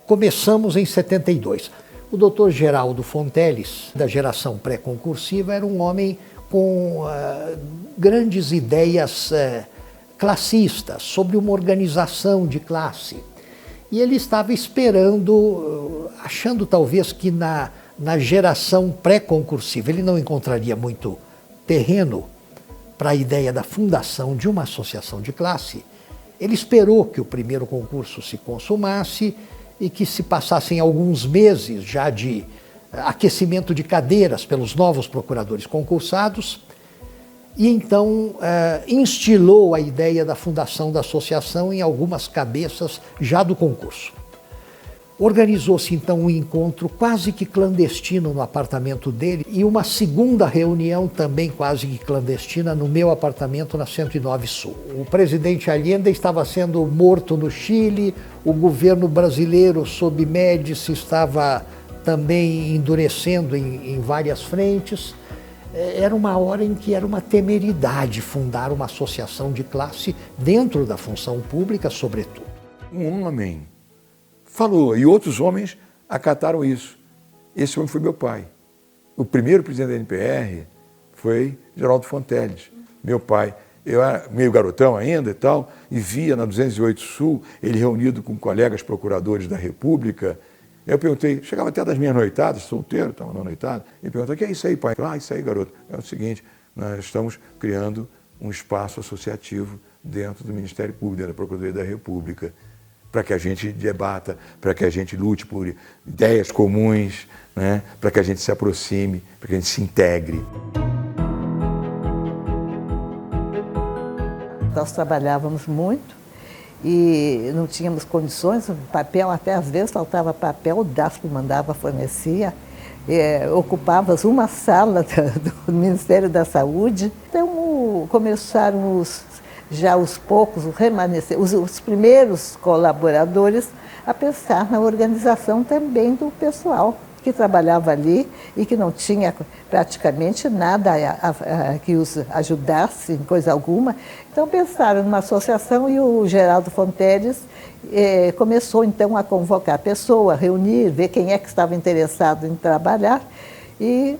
começamos em 72. O Dr. Geraldo Fonteles, da geração pré-concursiva, era um homem com grandes ideias classistas, sobre uma organização de classe. E ele estava esperando, achando talvez que na geração pré-concursiva ele não encontraria muito terreno para a ideia da fundação de uma associação de classe. Ele esperou que o primeiro concurso se consumasse e que se passassem alguns meses já de aquecimento de cadeiras pelos novos procuradores concursados, e então instilou a ideia da fundação da associação em algumas cabeças já do concurso. Organizou-se então um encontro quase que clandestino no apartamento dele e uma segunda reunião também quase que clandestina no meu apartamento na 109 Sul. O presidente Allende estava sendo morto no Chile, o governo brasileiro sob Médici estava também endurecendo em várias frentes. Era uma hora em que era uma temeridade fundar uma associação de classe dentro da função pública, sobretudo. Um homem falou, e outros homens acataram isso. Esse homem foi meu pai. O primeiro presidente da NPR foi Geraldo Fonteles, meu pai. Eu era meio garotão ainda e tal, e via na 208 Sul, ele reunido com colegas procuradores da República. Eu perguntei, chegava até das minhas noitadas, solteiro, estava na noitada, e perguntei, o que é isso aí, pai? Isso aí, garoto. É o seguinte, nós estamos criando um espaço associativo dentro do Ministério Público, dentro da Procuradoria da República, para que a gente debata, para que a gente lute por ideias comuns, né? Para que a gente se aproxime, para que a gente se integre. Nós trabalhávamos muito e não tínhamos condições, papel, até às vezes faltava papel, o DASP mandava, fornecia, ocupava uma sala do Ministério da Saúde. Então começaram os primeiros colaboradores a pensar na organização também do pessoal que trabalhava ali e que não tinha praticamente nada que os ajudasse em coisa alguma. Então pensaram numa associação e o Geraldo Fonteles começou então a convocar pessoas, reunir, ver quem é que estava interessado em trabalhar e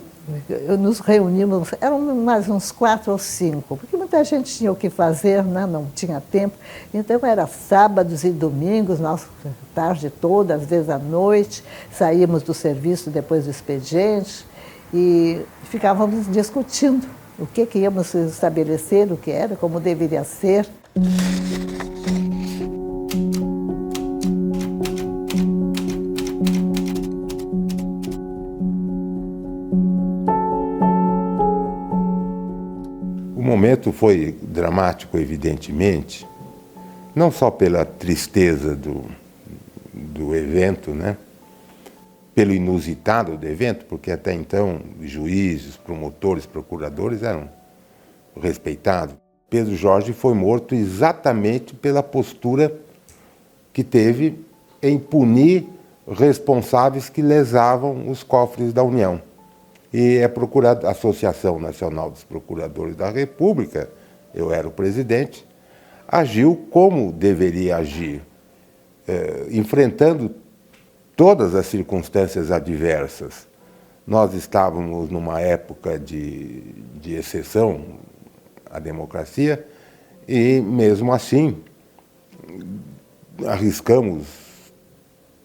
nos reunimos, eram mais uns 4 ou 5, porque muita gente tinha o que fazer, né? Não tinha tempo. Então era sábados e domingos, nós tarde toda, às vezes à noite, saíamos do serviço depois do expediente e ficávamos discutindo o que íamos estabelecer, o que era, como deveria ser. O momento foi dramático, evidentemente, não só pela tristeza do evento, né? Pelo inusitado do evento, porque até então juízes, promotores, procuradores eram respeitados. Pedro Jorge foi morto exatamente pela postura que teve em punir responsáveis que lesavam os cofres da União. E a Associação Nacional dos Procuradores da República, eu era o presidente, agiu como deveria agir, enfrentando todas as circunstâncias adversas. Nós estávamos numa época de exceção à democracia e, mesmo assim, arriscamos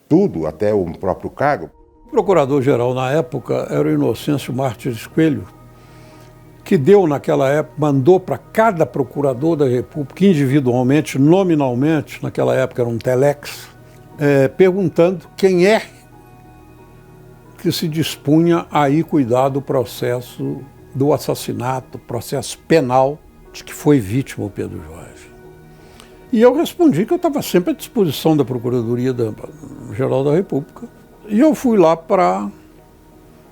tudo, até o próprio cargo. O procurador-geral, na época, era o Inocêncio Martins Coelho, que deu, naquela época, mandou para cada procurador da República, individualmente, nominalmente, naquela época era um telex, perguntando quem é que se dispunha a ir cuidar do processo do assassinato, processo penal de que foi vítima o Pedro Jorge. E eu respondi que eu estava sempre à disposição da Procuradoria-Geral da República. E eu fui lá para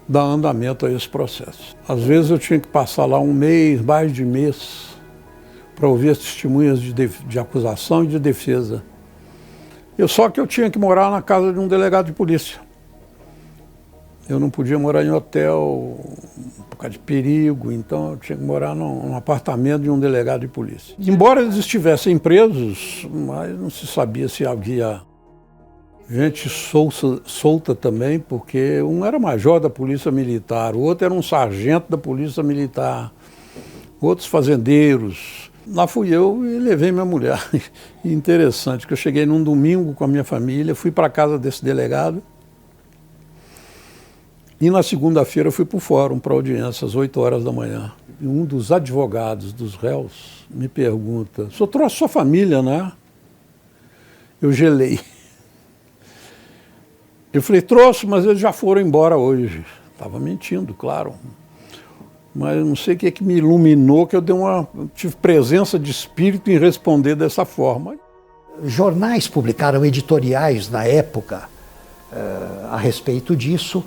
dar andamento a esse processo. Às vezes eu tinha que passar lá um mês, mais de mês, para ouvir as testemunhas de acusação e de defesa. Só que eu tinha que morar na casa de um delegado de polícia. Eu não podia morar em hotel por causa de perigo, então eu tinha que morar num apartamento de um delegado de polícia. Embora eles estivessem presos, mas não se sabia se havia gente solta também, porque um era major da Polícia Militar, o outro era um sargento da Polícia Militar, outros fazendeiros. Lá fui eu e levei minha mulher. E interessante que eu cheguei num domingo com a minha família, fui para a casa desse delegado e na segunda-feira fui para o fórum para audiência às 8 horas da manhã. E um dos advogados dos réus me pergunta: "O senhor trouxe sua família, né?" Eu gelei. Eu falei: "Trouxe, mas eles já foram embora hoje." Estava mentindo, claro. Mas não sei o que é que me iluminou, que eu tive presença de espírito em responder dessa forma. Jornais publicaram editoriais na época a respeito disso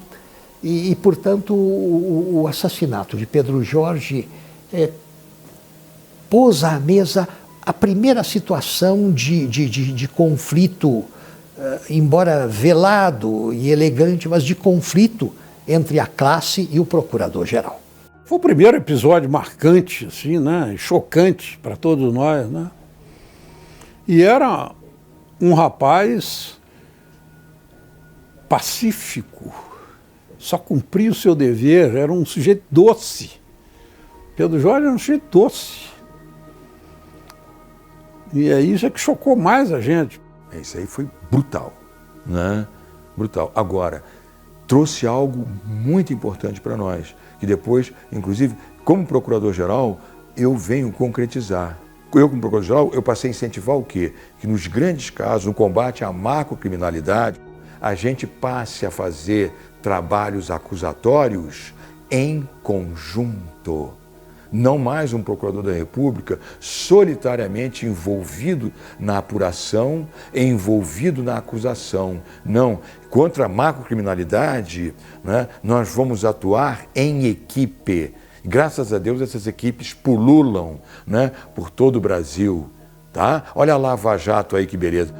e portanto, o assassinato de Pedro Jorge pôs à mesa a primeira situação de conflito, embora velado e elegante, mas de conflito entre a classe e o procurador-geral. Foi o primeiro episódio marcante, assim, né? Chocante para todos nós, né? E era um rapaz pacífico, só cumpria o seu dever, era um sujeito doce. Pedro Jorge era um sujeito doce. E é isso que chocou mais a gente. Isso aí foi brutal, né? Brutal. Agora, trouxe algo muito importante para nós, que depois, inclusive, como procurador-geral, eu venho concretizar. Eu, como procurador-geral, eu passei a incentivar o quê? Que nos grandes casos, no combate à macrocriminalidade, a gente passe a fazer trabalhos acusatórios em conjunto. Não mais um procurador da República solitariamente envolvido na apuração, envolvido na acusação. Não. Contra a macrocriminalidade, né, nós vamos atuar em equipe. Graças a Deus, essas equipes pululam, né, por todo o Brasil. Tá? Olha a Lava Jato aí, que beleza.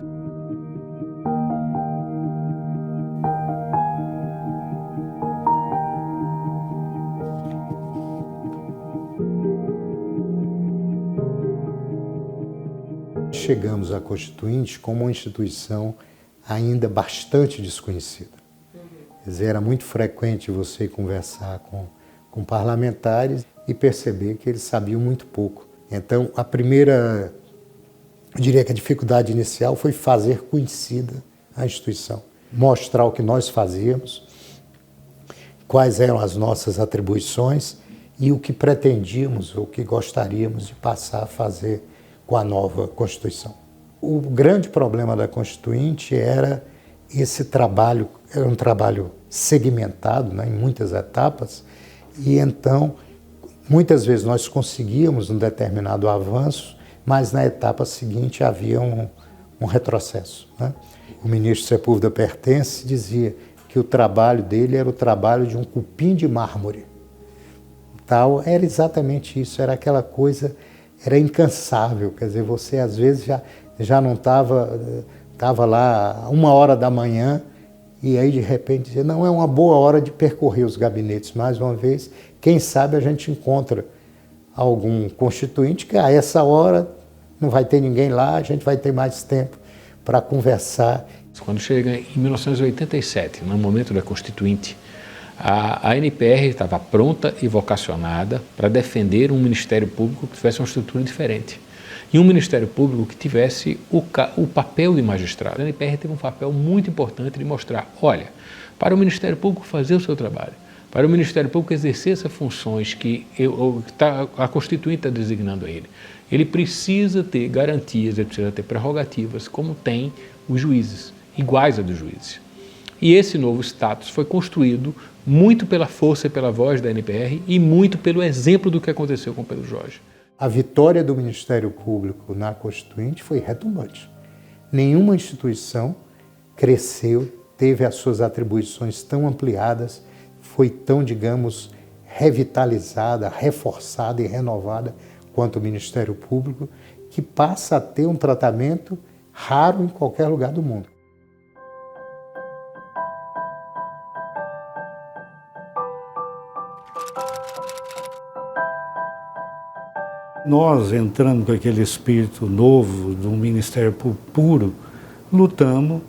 Chegamos à Constituinte como uma instituição ainda bastante desconhecida. Quer dizer, era muito frequente você conversar com parlamentares e perceber que eles sabiam muito pouco. Então, a primeira, eu diria que a dificuldade inicial foi fazer conhecida a instituição, mostrar o que nós fazíamos, quais eram as nossas atribuições e o que pretendíamos, ou o que gostaríamos de passar a fazer com a nova Constituição. O grande problema da Constituinte era esse trabalho, era um trabalho segmentado, né, em muitas etapas, e então, muitas vezes nós conseguíamos um determinado avanço, mas na etapa seguinte havia um retrocesso, né? O ministro Sepúlveda Pertence dizia que o trabalho dele era o trabalho de um cupim de mármore. Tal, era exatamente isso, era aquela coisa, era incansável, quer dizer, você às vezes já não estava lá 1h da manhã e aí de repente dizia, não, é uma boa hora de percorrer os gabinetes mais uma vez, quem sabe a gente encontra algum constituinte que a essa hora não vai ter ninguém lá, a gente vai ter mais tempo para conversar. Quando chega em 1987, no momento da Constituinte, a NPR estava pronta e vocacionada para defender um Ministério Público que tivesse uma estrutura diferente. E um Ministério Público que tivesse o papel de magistrado. A NPR teve um papel muito importante de mostrar, olha, para o Ministério Público fazer o seu trabalho, para o Ministério Público exercer essas funções que a Constituinte está designando a ele, ele precisa ter garantias, ele precisa ter prerrogativas, como tem os juízes, iguais a dos juízes. E esse novo status foi construído muito pela força e pela voz da NPR e muito pelo exemplo do que aconteceu com Pedro Jorge. A vitória do Ministério Público na Constituinte foi retumbante. Nenhuma instituição cresceu, teve as suas atribuições tão ampliadas, foi tão, digamos, revitalizada, reforçada e renovada quanto o Ministério Público, que passa a ter um tratamento raro em qualquer lugar do mundo. Nós, entrando com aquele espírito novo do Ministério Público puro, lutamos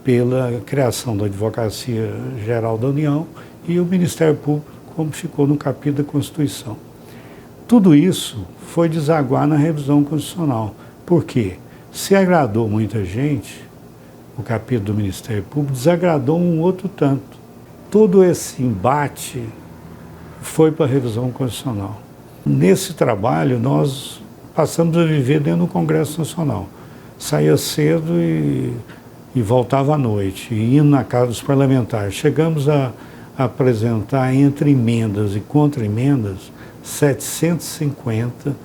pela criação da Advocacia Geral da União e o Ministério Público, como ficou no capítulo da Constituição. Tudo isso foi desaguar na revisão constitucional. Por quê? Se agradou muita gente, o capítulo do Ministério Público desagradou um outro tanto. Todo esse embate foi para a revisão constitucional. Nesse trabalho, nós passamos a viver dentro do Congresso Nacional. Saía cedo e voltava à noite, e indo na casa dos parlamentares. Chegamos a apresentar, entre emendas e contra-emendas, 750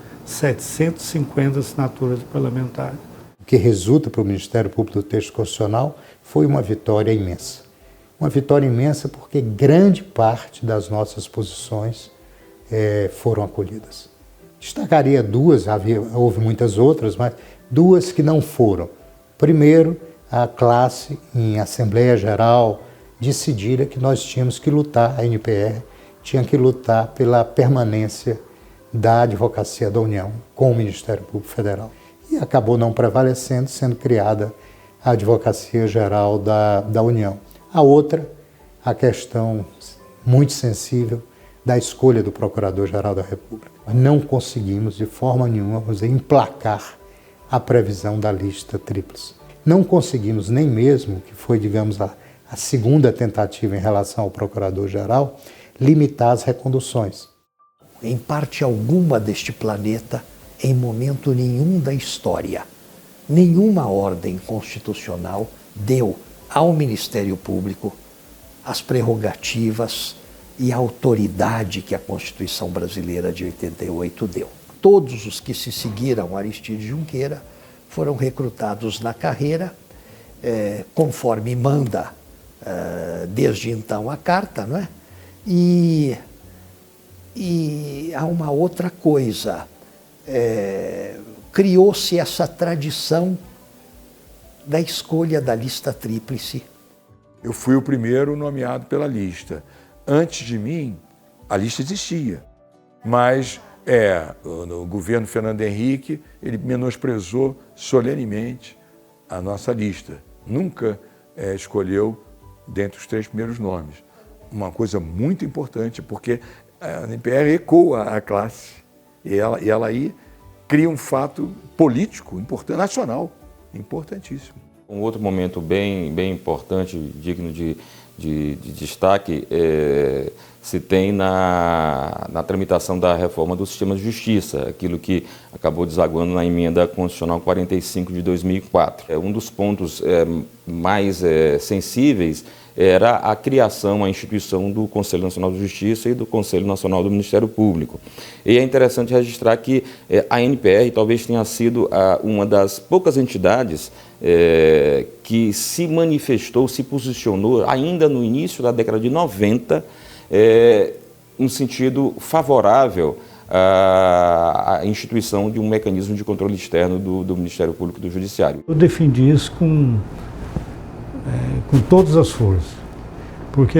assinaturas de parlamentares. O que resulta para o Ministério Público do Texto Constitucional foi uma vitória imensa. Uma vitória imensa porque grande parte das nossas posições foram acolhidas. Destacaria duas, houve muitas outras, mas duas que não foram. Primeiro, a classe em Assembleia Geral decidira que nós tínhamos que lutar, a NPR tinha que lutar pela permanência da Advocacia da União com o Ministério Público Federal. E acabou não prevalecendo, sendo criada a Advocacia Geral da União. A outra, a questão muito sensível da escolha do Procurador-Geral da República. Nós não conseguimos, de forma nenhuma, emplacar a previsão da lista tríplice. Não conseguimos nem mesmo, que foi, digamos, a segunda tentativa em relação ao Procurador-Geral, limitar as reconduções. Em parte alguma deste planeta, em momento nenhum da história, nenhuma ordem constitucional deu ao Ministério Público as prerrogativas e a autoridade que a Constituição Brasileira de 88 deu. Todos os que se seguiram Aristide Junqueira foram recrutados na carreira, conforme manda desde então a Carta, não é? E há uma outra coisa, criou-se essa tradição da escolha da lista tríplice. Eu fui o primeiro nomeado pela lista. Antes de mim, a lista existia, mas no governo Fernando Henrique, ele menosprezou solenemente a nossa lista. Nunca escolheu dentre os 3 primeiros nomes. Uma coisa muito importante, porque a NPR ecoa a classe e ela aí cria um fato político importante, nacional, importantíssimo. Um outro momento bem importante, digno de destaque, se tem na tramitação da reforma do sistema de justiça, aquilo que acabou desaguando na emenda constitucional 45 de 2004. Um dos pontos mais sensíveis era a criação, a instituição do Conselho Nacional de Justiça e do Conselho Nacional do Ministério Público. E é interessante registrar que a NPR talvez tenha sido uma das poucas entidades que se manifestou, se posicionou ainda no início da década de 90, no sentido favorável à instituição de um mecanismo de controle externo do Ministério Público e do Judiciário. Eu defendi isso com todas as forças, porque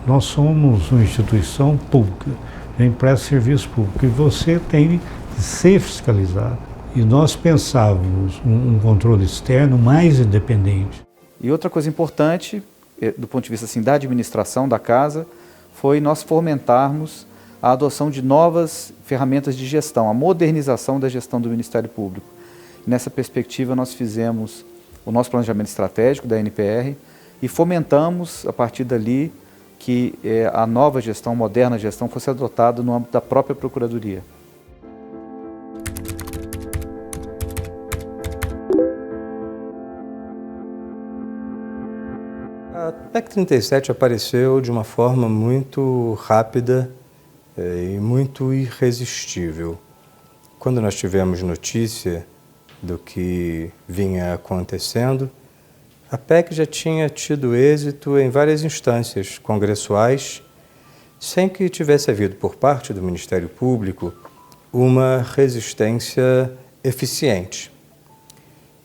nós somos uma instituição pública, a gente presta serviço público e você tem que ser fiscalizado. E nós pensávamos um controle externo mais independente. E outra coisa importante, do ponto de vista assim, da administração da casa, foi nós fomentarmos a adoção de novas ferramentas de gestão, a modernização da gestão do Ministério Público. E nessa perspectiva, nós fizemos o nosso planejamento estratégico da NPR e fomentamos, a partir dali, que a nova gestão, moderna gestão, fosse adotada no âmbito da própria Procuradoria. A PEC 37 apareceu de uma forma muito rápida e muito irresistível. Quando nós tivemos notícia do que vinha acontecendo, a PEC já tinha tido êxito em várias instâncias congressuais, sem que tivesse havido por parte do Ministério Público uma resistência eficiente.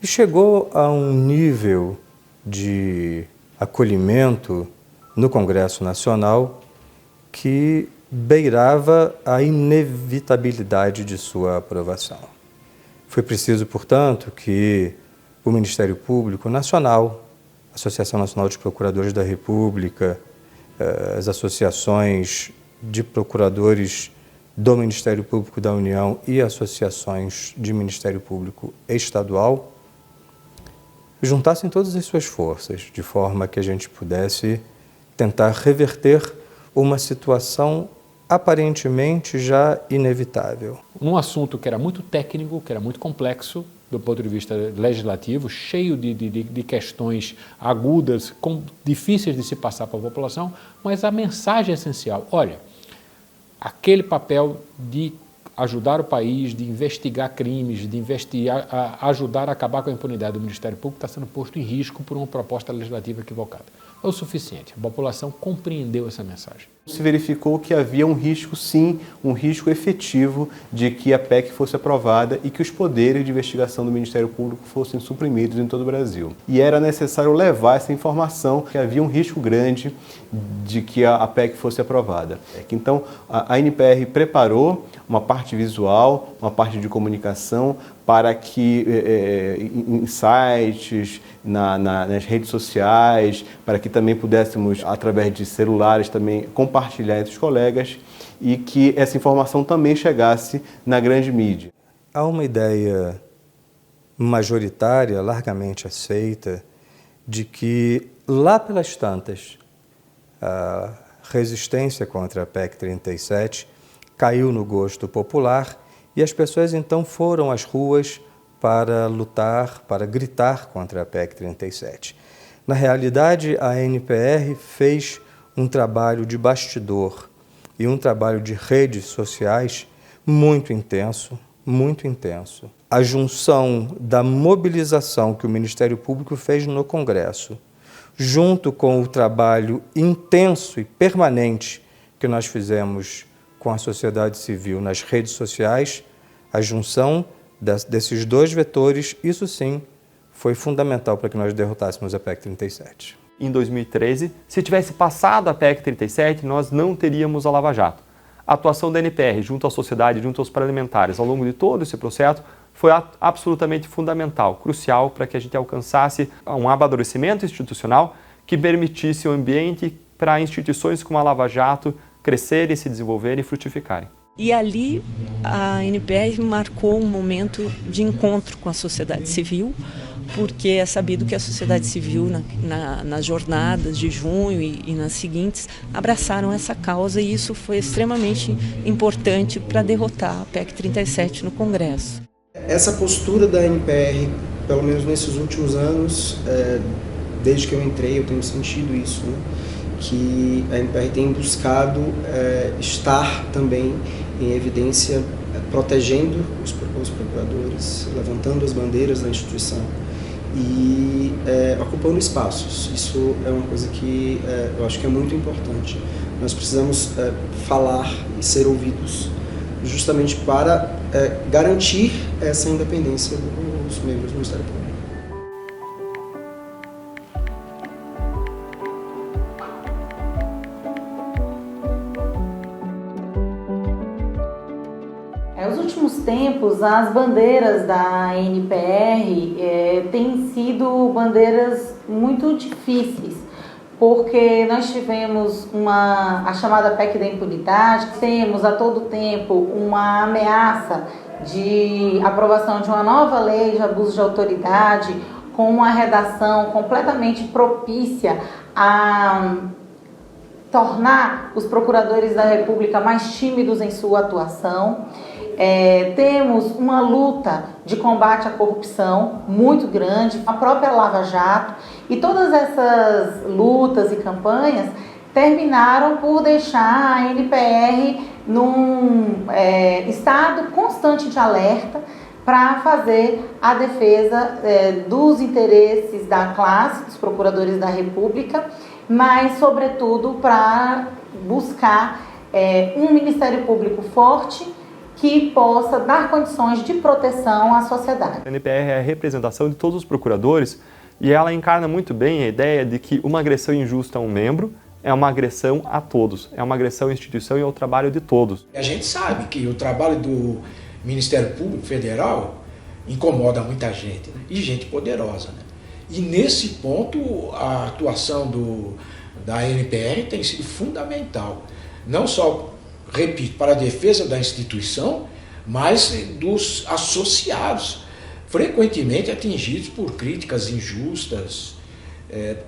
E chegou a um nível de acolhimento no Congresso Nacional que beirava a inevitabilidade de sua aprovação. Foi preciso, portanto, que o Ministério Público Nacional Associação Nacional de Procuradores da República, as associações de procuradores do Ministério Público da União e associações de Ministério Público Estadual, juntassem todas as suas forças, de forma que a gente pudesse tentar reverter uma situação aparentemente já inevitável. Um assunto que era muito técnico, que era muito complexo, do ponto de vista legislativo, cheio de questões agudas, difíceis de se passar para a população, mas a mensagem é essencial. Olha, aquele papel de ajudar o país, de investigar crimes, de ajudar a acabar com a impunidade do Ministério Público está sendo posto em risco por uma proposta legislativa equivocada. É o suficiente. A população compreendeu essa mensagem. Se verificou que havia um risco, sim, um risco efetivo de que a PEC fosse aprovada e que os poderes de investigação do Ministério Público fossem suprimidos em todo o Brasil. E era necessário levar essa informação que havia um risco grande de que a PEC fosse aprovada. Então, a NPR preparou uma parte visual, uma parte de comunicação para que em sites, nas redes sociais, para que também pudéssemos, através de celulares, também compartilhar entre os colegas e que essa informação também chegasse na grande mídia. Há uma ideia majoritária, largamente aceita, de que lá pelas tantas a resistência contra a PEC 37 caiu no gosto popular e as pessoas então foram às ruas para lutar, para gritar contra a PEC 37. Na realidade, a NPR fez um trabalho de bastidor e um trabalho de redes sociais muito intenso, muito intenso. A junção da mobilização que o Ministério Público fez no Congresso, junto com o trabalho intenso e permanente que nós fizemos com a sociedade civil nas redes sociais, a junção desses dois vetores, isso sim, foi fundamental para que nós derrotássemos a PEC 37. Em 2013, se tivesse passado a PEC 37, nós não teríamos a Lava Jato. A atuação da NPR junto à sociedade, junto aos parlamentares, ao longo de todo esse processo, foi absolutamente fundamental, crucial para que a gente alcançasse um amadurecimento institucional que permitisse um ambiente para instituições como a Lava Jato crescerem, se desenvolverem e frutificarem. E ali a NPR marcou um momento de encontro com a sociedade civil, porque é sabido que a sociedade civil nas jornadas de junho e nas seguintes abraçaram essa causa e isso foi extremamente importante para derrotar a PEC 37 no Congresso. Essa postura da NPR, pelo menos nesses últimos anos, desde que eu entrei, eu tenho sentido isso, né? Que a NPR tem buscado estar também em evidência, protegendo os procuradores, levantando as bandeiras da instituição e ocupando espaços. Isso é uma coisa que eu acho que é muito importante. Nós precisamos falar e ser ouvidos justamente para garantir essa independência dos membros do Ministério Público. Nos últimos tempos, as bandeiras da NPR têm sido bandeiras muito difíceis, porque nós tivemos a chamada PEC da impunidade, temos a todo tempo uma ameaça de aprovação de uma nova lei de abuso de autoridade, com uma redação completamente propícia a tornar os procuradores da República mais tímidos em sua atuação. Temos uma luta de combate à corrupção muito grande, a própria Lava Jato, e todas essas lutas e campanhas terminaram por deixar a NPR num estado constante de alerta para fazer a defesa dos interesses da classe, dos procuradores da República, mas, sobretudo, para buscar um Ministério Público forte que possa dar condições de proteção à sociedade. A NPR é a representação de todos os procuradores e ela encarna muito bem a ideia de que uma agressão injusta a um membro é uma agressão a todos, é uma agressão à instituição e ao trabalho de todos. A gente sabe que o trabalho do Ministério Público Federal incomoda muita gente, né? E gente poderosa, né? E nesse ponto a atuação da NPR tem sido fundamental, não só, repito, para a defesa da instituição, mas dos associados, frequentemente atingidos por críticas injustas,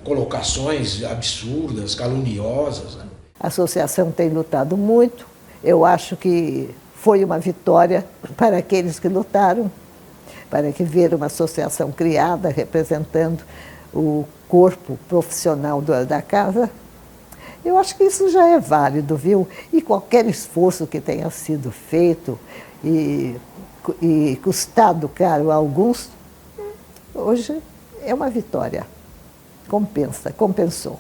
colocações absurdas, caluniosas, né? A associação tem lutado muito. Eu acho que foi uma vitória para aqueles que lutaram, para que ver uma associação criada representando o corpo profissional da casa. Eu acho que isso já é válido, viu? E qualquer esforço que tenha sido feito e custado caro a alguns, hoje é uma vitória. Compensou.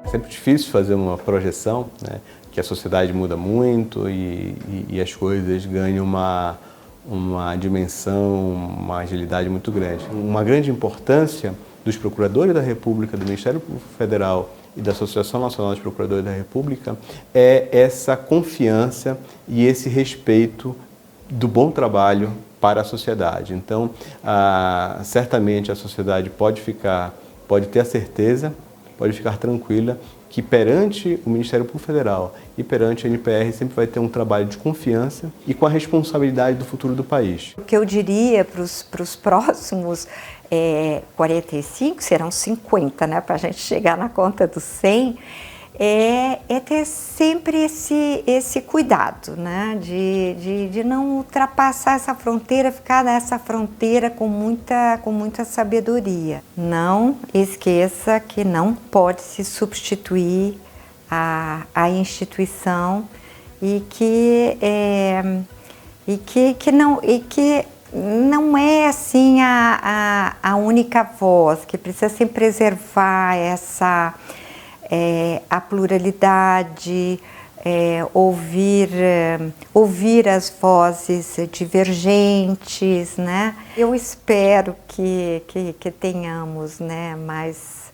É sempre difícil fazer uma projeção, né, que a sociedade muda muito e as coisas ganham uma dimensão, uma agilidade muito grande. Uma grande importância dos procuradores da República, do Ministério Público Federal e da Associação Nacional dos Procuradores da República é essa confiança e esse respeito do bom trabalho para a sociedade. Então, certamente a sociedade pode ter a certeza, pode ficar tranquila que perante o Ministério Público Federal e perante a NPR sempre vai ter um trabalho de confiança e com a responsabilidade do futuro do país. O que eu diria para os próximos 45, serão 50, né, para a gente chegar na conta dos 100, é ter sempre esse cuidado, né, de não ultrapassar essa fronteira, ficar nessa fronteira com muita sabedoria. Não esqueça que não pode se substituir a instituição e que não é assim a única voz, que precisa sempre preservar a pluralidade, ouvir as vozes divergentes, né? Eu espero que tenhamos, né, mais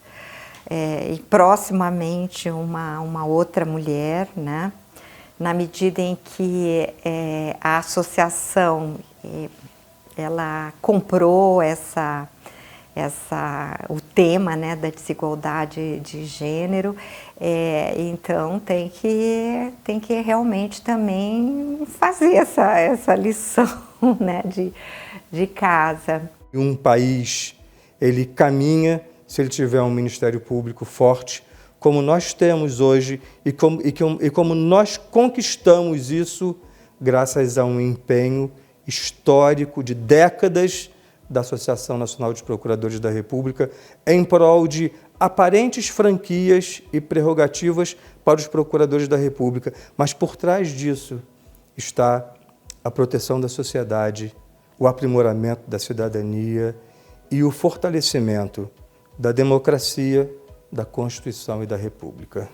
e proximamente uma outra mulher, né? Na medida em que a associação ela comprou o tema, né, da desigualdade de gênero, então tem que realmente também fazer essa lição, né, de casa. Um país, ele caminha se ele tiver um Ministério Público forte, como nós temos hoje e como nós conquistamos isso graças a um empenho histórico de décadas da Associação Nacional dos Procuradores da República em prol de aparentes franquias e prerrogativas para os procuradores da República. Mas por trás disso está a proteção da sociedade, o aprimoramento da cidadania e o fortalecimento da democracia, da Constituição e da República.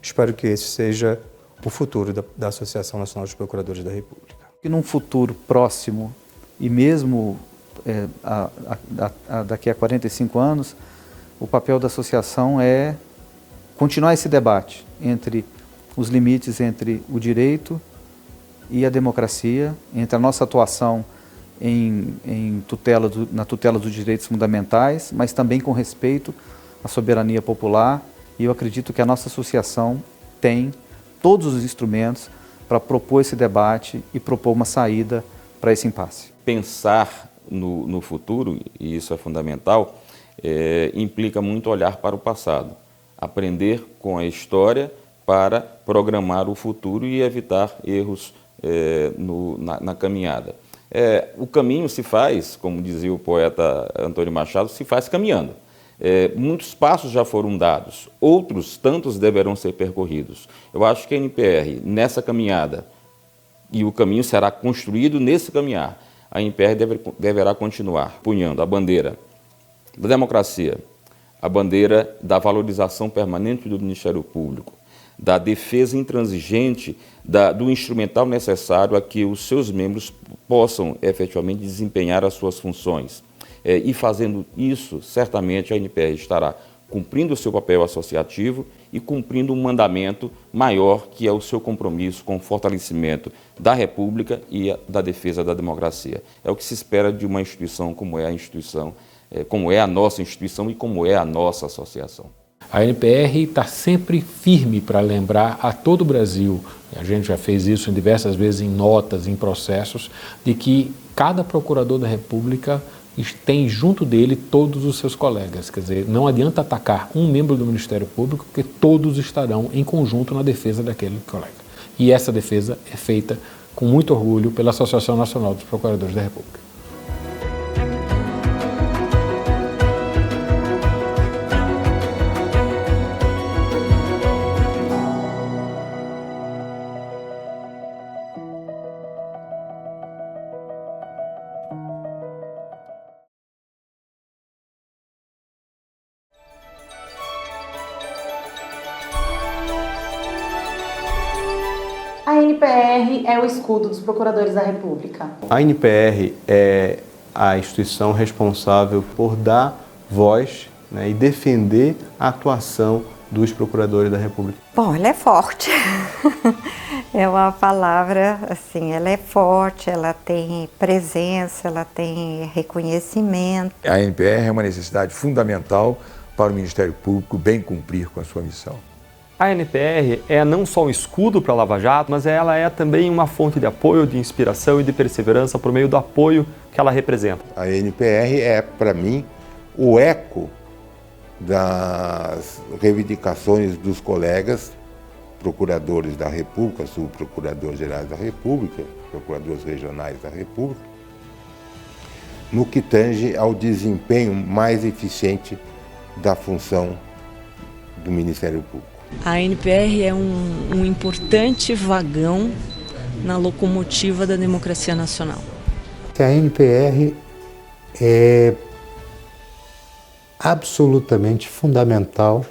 Espero que esse seja o futuro da Associação Nacional dos Procuradores da República. E num futuro próximo, e mesmo daqui a 45 anos, o papel da associação é continuar esse debate entre os limites entre o direito e a democracia, entre a nossa atuação na tutela dos direitos fundamentais, mas também com respeito à soberania popular. E eu acredito que a nossa associação tem todos os instrumentos para propor esse debate e propor uma saída para esse impasse. Pensar no futuro, e isso é fundamental, implica muito olhar para o passado, aprender com a história para programar o futuro e evitar erros na caminhada. O caminho se faz, como dizia o poeta Antônio Machado, se faz caminhando. Muitos passos já foram dados, outros tantos deverão ser percorridos. Eu acho que a NPR, nessa caminhada, e o caminho será construído nesse caminhar, a NPR deverá continuar punhando a bandeira da democracia, a bandeira da valorização permanente do Ministério Público, da defesa intransigente do instrumental necessário a que os seus membros possam efetivamente desempenhar as suas funções. E fazendo isso, certamente a NPR estará cumprindo o seu papel associativo e cumprindo um mandamento maior, que é o seu compromisso com o fortalecimento da República e da defesa da democracia. É o que se espera de uma instituição como é a instituição, como é a nossa instituição e como é a nossa associação. A NPR está sempre firme para lembrar a todo o Brasil, a gente já fez isso diversas vezes em notas, em processos, de que cada procurador da República tem junto dele todos os seus colegas. Quer dizer, não adianta atacar um membro do Ministério Público, porque todos estarão em conjunto na defesa daquele colega. E essa defesa é feita com muito orgulho pela Associação Nacional dos Procuradores da República. A NPR é o escudo dos procuradores da República. A NPR é a instituição responsável por dar voz, né, e defender a atuação dos procuradores da República. Bom, ela é forte. É uma palavra, assim, ela é forte, ela tem presença, ela tem reconhecimento. A NPR é uma necessidade fundamental para o Ministério Público bem cumprir com a sua missão. A NPR é não só um escudo para a Lava Jato, mas ela é também uma fonte de apoio, de inspiração e de perseverança por meio do apoio que ela representa. A NPR é, para mim, o eco das reivindicações dos colegas procuradores da República, subprocuradores-gerais da República, procuradores regionais da República, no que tange ao desempenho mais eficiente da função do Ministério Público. A NPR é um importante vagão na locomotiva da democracia nacional. A NPR é absolutamente fundamental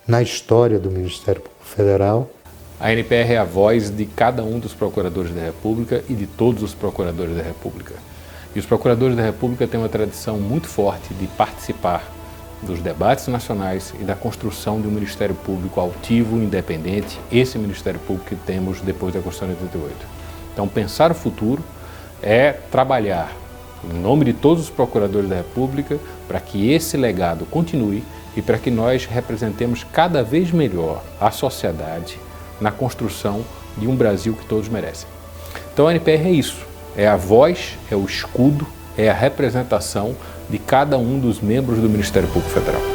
na história do Ministério Público Federal. A NPR é a voz de cada um dos procuradores da República e de todos os procuradores da República. E os procuradores da República têm uma tradição muito forte de participar dos debates nacionais e da construção de um Ministério Público altivo, independente, esse Ministério Público que temos depois da Constituição de 88. Então, pensar o futuro é trabalhar em nome de todos os procuradores da República para que esse legado continue e para que nós representemos cada vez melhor a sociedade na construção de um Brasil que todos merecem. Então, a NPR é isso, é a voz, é o escudo, é a representação de cada um dos membros do Ministério Público Federal.